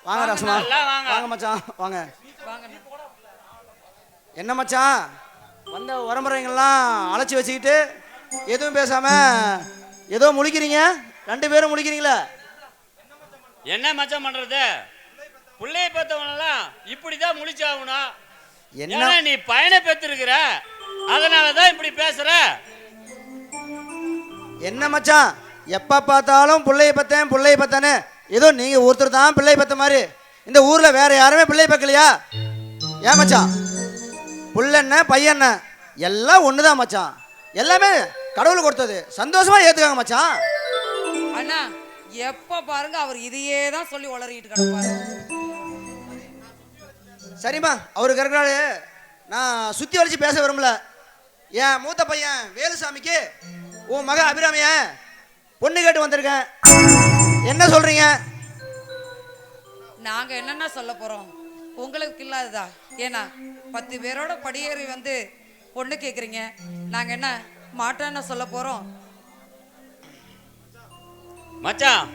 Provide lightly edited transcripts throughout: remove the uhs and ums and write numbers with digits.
வாங்க ராசமா, வாங்க மச்சான், வாங்க. என்ன மச்சான், வந்த உறமுறைங்கள்லாம் அழைச்சி வச்சுக்கிட்டு எதுவும் பேசாம ஏதோ முழிக்கிறீங்க, 2 பேரும் முழிக்கிறீங்களா? என்ன மச்சான் பண்றது? பிள்ளைய பெற்றவனெல்லாம் இப்படிதான் முழிச்சாகணும். என்ன நீ பையனை பெற்றிருக்கிற, அதனாலதான் இப்படி பேசுற. என்ன மச்சான், எப்ப பார்த்தாலும் பிள்ளைய பத்தேன்னு ஏதோ நீங்க ஒருத்தர் தான் பிள்ளைய பத்த மாதிரி, இந்த ஊர்ல வேற யாருமே பிள்ளைய பக்கலையா? ஏன் மச்சான், புள்ளென்ன பையன் எல்லாம் ஒண்ணுதான் மச்சான், எல்லாமே கடவுள் கொடுத்தது, சந்தோஷமா ஏத்துக்காங்க மச்சான். அண்ணா எப்ப பாருங்க அவர் இதையே தான் சொல்லி உளறிட்டு கிடப்பாரு. சரிம்மா, அவருக்கு இருக்கிறாரு, நான் சுத்தி வலிச்சு பேச விரும்பல. என் மூத்த பையன் வேலுசாமிக்கு உன் மக அபிராமிய பொண்ணு கேட்டு வந்திருக்கேன், என்ன சொல்றீங்க? நாங்க என்னென்ன சொல்ல போறோம், உங்களுக்கு இல்லாததா? ஏன்னா 10 பேரோட படியேறி வந்து பொண்ணு கேக்குறீங்க, நாங்க என்ன மாட்டோன்னு சொல்ல போறோம்? மச்சான்,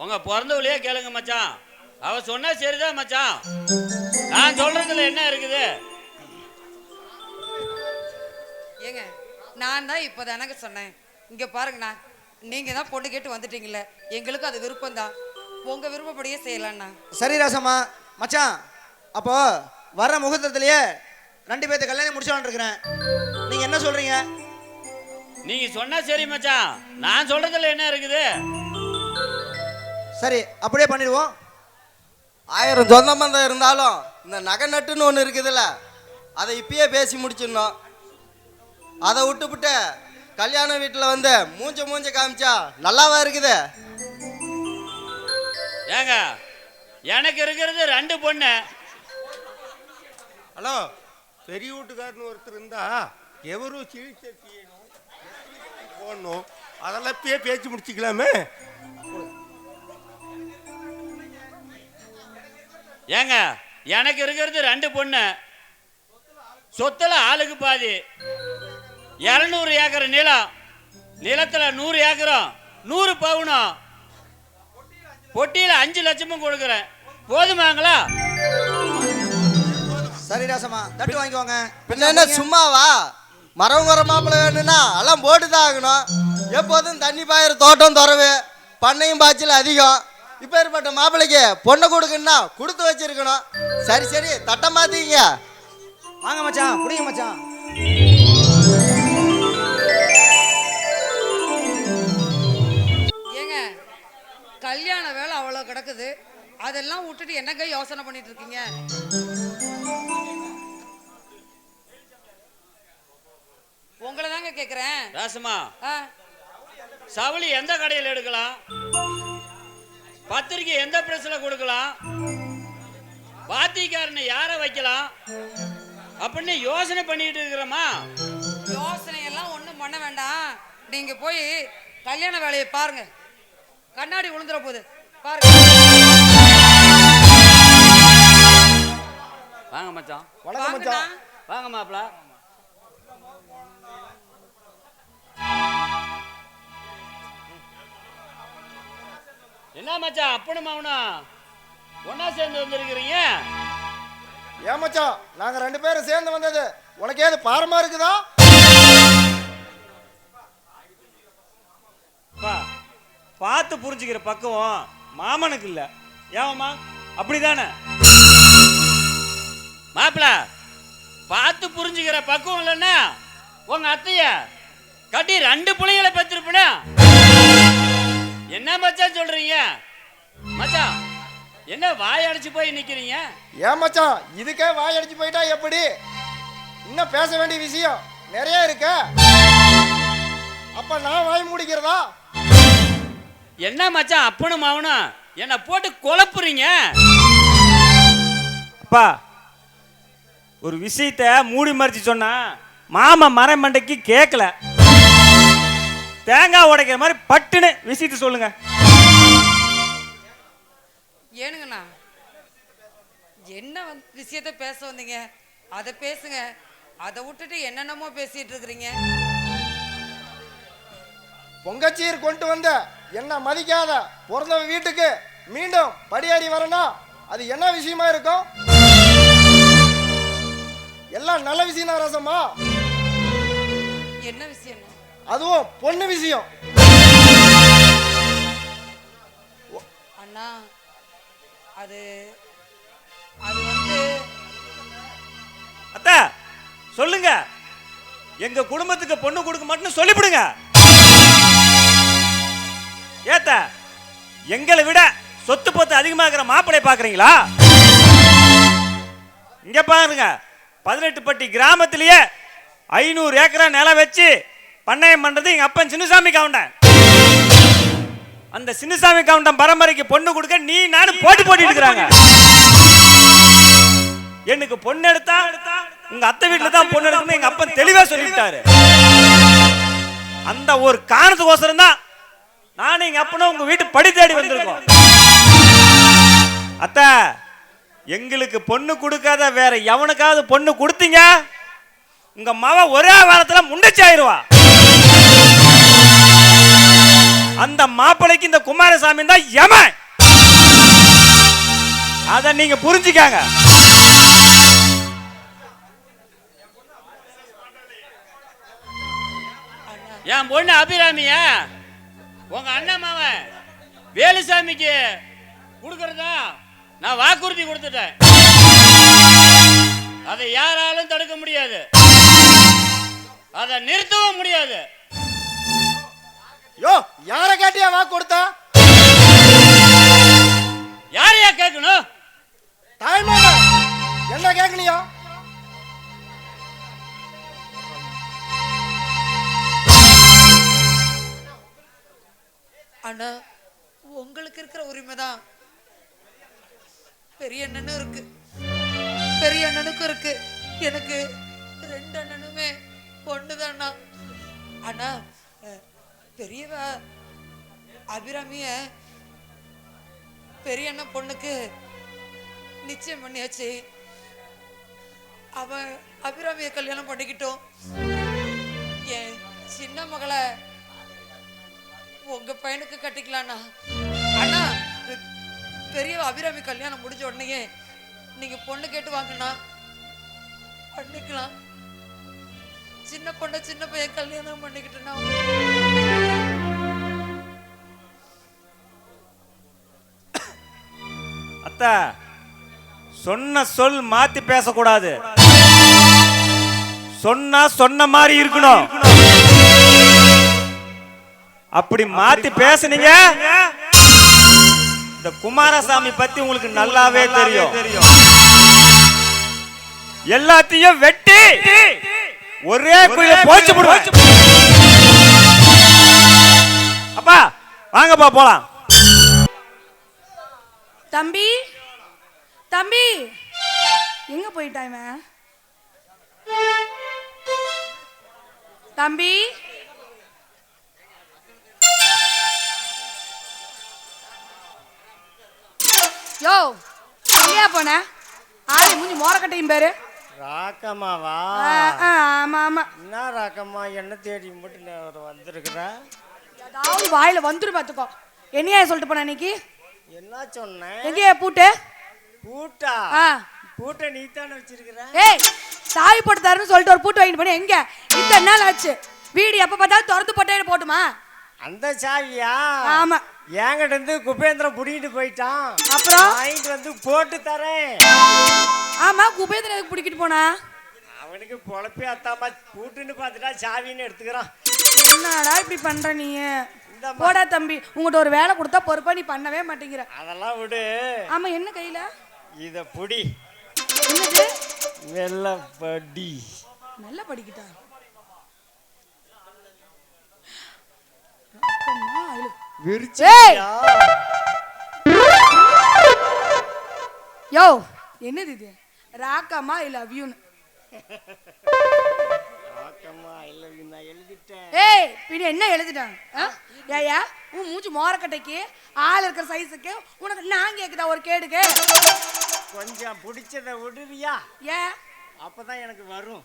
உங்க பிறந்தவளையே கேளுங்க மச்சான், அவ சொன்னா சரிதான் மச்சான், நான் சொல்றதுல என்ன இருக்குது? ஏங்க நான் தான் இப்போதான் எனக்கு சொன்னேன், இங்க பாருங்கண்ணா, நீங்க தான் பொண்ணு கேட்டு வந்துட்டீங்களே, எங்களுக்கு அது விருப்பம் தான், உங்க விருப்பப்படியே செய்யலாம்ண்ணா. சரி ராசம்மா, மச்சான் அப்போ வர முகூர்த்தத்திலேயே 2 பேர்த்த கல்யாணம் முடிச்சான்னு இருக்கிறேன், நீங்க என்ன சொல்றீங்க? நீங்க சொன்னா சரி மச்சான், நான் சொல்றதுல என்ன இருக்குது? சரி அப்படியே பண்ணிடுவோம். 1000 சொந்த பந்தம் இருந்தாலும் இந்த நகை நட்டுன்னு ஒன்று இருக்குதுல்ல, அதை இப்பயே பேசி முடிச்சிடணும். அதை விட்டுவிட்டு கல்யாண வீட்டில் வந்து மூஞ்ச காமிச்சா நல்லாவா இருக்குது? ஏங்க எனக்கு இருக்கிறது 2 பொண்ணு. ஹலோ, பெரிய வீட்டுக்காரன்னு ஒருத்தர் இருந்தா எவரும் சிகிச்சை செய்யணும் போடணும், அதெல்லாம் இப்பயே பேச்சு முடிச்சுக்கலாமே. ஏங்க எனக்கு இருக்கிறது 2 பொண்ணு, சொத்துல ஆளுக்கு பாதி, 200 ஏக்கர் நிலம், நிலத்துல 100 ஏக்கரும் 100 பவுனும், பொட்டியில 5 லட்சமும் கொடுக்குறேன், போதுமாங்களா? சரி ராசம்மா, தட்டு வாங்கிக்கோங்க. பின்ன என்ன சும்மாவா? மரம் மாப்பிள்ளை வேணும்னா எல்லாம் போட்டுதான் ஆகணும். எப்போதும் தண்ணி பாயிற தோட்டம் துறவு, பண்ணையும் பாய்ச்சல் அதிகம். இப்போ ஏற்பட்ட மாப்பிள்ளைக்கு பொண்ணை கொடுக்குன்னா கொடுத்து வச்சிருக்கணும். சரி தட்டை மாத்திங்க. வாங்க மச்சான், குடிங்க மச்சான். ஏங்க கல்யாண வேலை அவ்வளோ கிடக்குது, அதெல்லாம் விட்டுட்டு என்னங்க யோசனை பண்ணிட்டு இருக்கீங்க? உங்களை தாங்க கேக்குறேன். ராசமா, சவுளி எந்த கடையில் எடுக்கலாம், பத்திரிக்கை எந்த பிரஸ்ல கொடுக்கலாம், பாத்திக்காரனை யார வைக்கலாம் அப்படின்னு யோசனை பண்ணிட்டு இருக்கிறோமா? யோசனை எல்லாம் ஒண்ணும் பண்ண வேண்டாம், நீங்க போய் கல்யாண வேலையை பாருங்க, கண்ணாடி விழுந்துற போகுது பாருங்க. வாங்க மச்சான். வணக்கம் மச்சான். வாங்க மாப்பிள. என்ன மச்சான், அப்பனும் அவனும் ஒன்னா சேர்ந்து வந்திருக்கிறீங்க? ஏன் மச்சான், நாங்க 2 பேரும் சேர்ந்து வந்தது உனக்கு ஏது பாரமா இருக்குதா? பார்த்து புரிஞ்சுக்கிற பக்குவம் மாமனுக்கு இல்ல, ஏமா அப்படிதானே? மாப்பிள, பார்த்து புரிஞ்சுக்கிற பக்குவம் இல்லைன்னா உங்க அத்தைய கட்டி 2 பிள்ளைகளை பெற்றிருப்பா. என்ன மச்சான் சொல்றீங்க? மச்சான் என்ன வாய் அடிச்சு போய் நிக்கிறீங்க? ஏன் மச்சான், இதுக்கே வாய் அடிச்சு போயிட்டா எப்படி? இன்னும் பேச வேண்டிய விஷயம் நிறைய இருக்க, அப்ப நான் வாய் மூடிக்கிறதா? என்ன மச்சான் அப்பனும் அவனும் என்ன போட்டு குழப்புறீங்க? அப்பா, ஒரு விஷயத்த மூடி மறைச்சு சொன்னா மாமா மரமண்டைக்கு கேட்கல, தேங்காய் உடைக்கிற மாதிரி பட்டுன்னு விஷயத்த சொல்லுங்க. ஏனுங்கண்ணா, என்ன விஷயத்த பேச வந்தீங்க அதை பேசுங்க, அதை விட்டுட்டு என்னென்னமோ பேசிட்டு இருக்கிறீங்க. பொங்கச்சீர் கொண்டு வந்த என்ன மதிக்காத பிறந்தவன் வீட்டுக்கு மீண்டும் படியேறி வரணும், அது என்ன விஷயமா இருக்கும்? எல்லாம் நல்ல விஷயம் தான் ரசம்மா. என்ன விஷயம்? அதுவும் பொண்ணு விஷயம். அண்ணா அது அது வந்து அத்தா சொல்லுங்க, எங்க குடும்பத்துக்கு பொண்ணு கொடுக்க மாட்டேன்னு சொல்லிவிடுங்க. ஏத்த எங்களை விட சொத்து பத்து அதிகமாகிற மாப்பிள்ளை பாக்குறீங்களா? இங்க பாருங்க, 18 பட்டி கிராமத்திலேயே 500 ஏக்கரா நிலம் வச்சு பண்ணையம் பண்றது எங்க அப்பன் சின்னசாமி கவுண்டன். அந்த சின்னசாமி கவுண்டன் பரம்பரைக்கு பொண்ணு கொடுக்க நீ நானும் போட்டி போட்டிட்டு இருக்கிறாங்க. எனக்கு பொண்ணு எடுத்தா உங்க அத்தை வீட்டுல தான் பொண்ணு எடுக்கணும் எங்க அப்பன் தெளிவா சொல்லிட்டாரு. அந்த ஒரு காரணத்துக்கோசரம் தான் நானும் எங்க அப்பனும் உங்க வீட்டு படி தேடி வந்திருக்கோம். அத்தை, எங்களுக்கு பொண்ணு கொடுக்காத வேற எவனுக்காவது பொண்ணு கொடுத்தீங்க, உங்க மவ ஒரே வாரத்துல முண்டச்சி ஆயிருவா. அந்த மாப்பிளைக்கு இந்த குமாரசாமி தான் யமன். அத நீங்க புரிஞ்சுக்காங்க. என் பொண்ணு அபிராமிய உங்க அண்ணன் மாவன் வேலுசாமிக்கு கொடுக்கறதா நான் வாக்குறுதி கொடுத்துட்டேன். அதை யாராலும் தடுக்க முடியாது, அதை நிறுத்தவும் முடியாது. யோ, யார கேட்டியா வாக்கு கொடுத்தா? யாரையா கேட்கணும்? தாய்மாமா என்ன கேட்கலையா? அண்ணா உங்களுக்கு இருக்கிற உரிமை தான் பெரிய அண்ணனும் இருக்கு, பெரிய அண்ணனுக்கும் இருக்கு. எனக்கு 2 அண்ணனுமே பொண்ணுதாண்ணா. அண்ணா பெரியவ அபிராமிய பெரிய அண்ணன் பொண்ணுக்கு நிச்சயம் பண்ணியாச்சு. அவ அபிராமிய கல்யாணம் பண்ணிக்கிட்டோம். என் சின்ன மகளை உங்க பையனுக்கு கட்டிக்கலாம்ண்ணா. அண்ணா பெரிய அபிராமி கல்யாணம் முடிஞ்ச உடனே நீங்க பொண்ணு கேட்டு வாங்கண்ணா, பண்ணிக்கலாம். சின்ன பொண்ணை சின்ன பையன் கல்யாணம் பண்ணிக்கிட்டுனா அத்தா, சொன்ன சொல் மாத்தி பேசக்கூடாது. சொன்னா சொன்ன மாதிரி இருக்கணும். அப்படி மாத்தி பேசுனீங்க, இந்த குமாரசாமி பத்தி உங்களுக்கு நல்லாவே தெரியும். எல்லாத்தையும் வெட்டி ஒரே குழியில போச்சு போடுவேன். அப்பா வாங்கப்பா போலாம். தம்பி தம்பி எங்க போயிட்டாங்க தம்பி? யோ எங்கயா போன? ஆளை மூஞ்சி மோரக்கட்டையும் பேரு ராக்கம்மாவா? ஆமா ஆமா. என்ன ராக்கம்மா என்ன தேடி மட்டும் வந்திருக்கிறா? ஏதாவது வாயில வந்துரு பாத்துக்கோ. என்னையா சொல்லிட்டு போன இன்னைக்கு? என்ன சொன்னேன்? எங்கயா பூட்டு? பூட்டா? பூட்டை நீ தானே வச்சிருக்கிற? ஏய், சாவி போட்டு தரேன்னு சொல்லிட்டு ஒரு பூட்டு வாங்கிட்டு போனேன். எங்க இத்தனை நாள் ஆச்சு, வீடு எப்ப பார்த்தாலும் திறந்து போட்டே போட்டுமா? அந்த சாவியா? ஆமா. என்கிட்ட இருந்து குபேந்திரம் புடிக்கிட்டு போயிட்டான். அப்புறம் வாங்கிட்டு வந்து போட்டு தரேன். ஆமா, குபேந்திரம் எதுக்கு பிடிக்கிட்டு போனா? அவனுக்கு பொழப்பே அத்தாமா, பூட்டுன்னு பார்த்துட்டா சாவின்னு எடுத்துக்கிறான். என்னடா இப்படி பண்ற நீ? போடா தம்பி, உங்கள்கிட்ட ஒரு வேலை கொடுத்தா பொறுப்பா நீ பண்ணவே மாட்டேங்கிற. அதெல்லாம் விடு. ஆமா, என்ன கையில? இத புடி. என்னது? வெள்ள படி. நல்லா படிக்கிட்டா. யோ, என்னது இது? Rakkamma I love you. ஏய், பின்ன என்ன எழுதிட்டான்? ஏயா, உன் மூஞ்சி மோரக்கட்டைக்கு ஆள் இருக்கிற சைஸுக்கு உனக்கு நான் கேக்குதா ஒரு கேடுக்கு? கொஞ்சம் பிடிச்சத விடுவியா? ஏன்? அப்பதான் எனக்கு வரும்.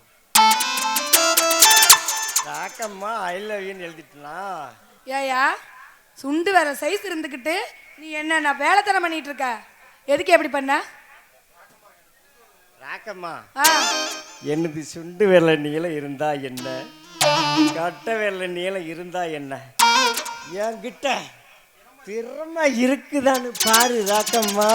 ராக்கம்மா ஐ லவ் யூன்னு எழுதிட்டா. ஏயா, சுண்டு வேற சைஸ் இருந்துக்கிட்டு நீ என்ன நான் வேலைத்தனம் பண்ணிட்டு இருக்க? எதுக்கு எப்படி பண்ண? ராக்கம்மா, ஆ, என்னது சுண்டு வெள்ளை நீளம் இருந்தா என்ன, கட்டை வெள்ளை நீளம் இருந்தா என்ன, என்கிட்ட திறமை இருக்குதான்னு பாரு ராக்கம்மா.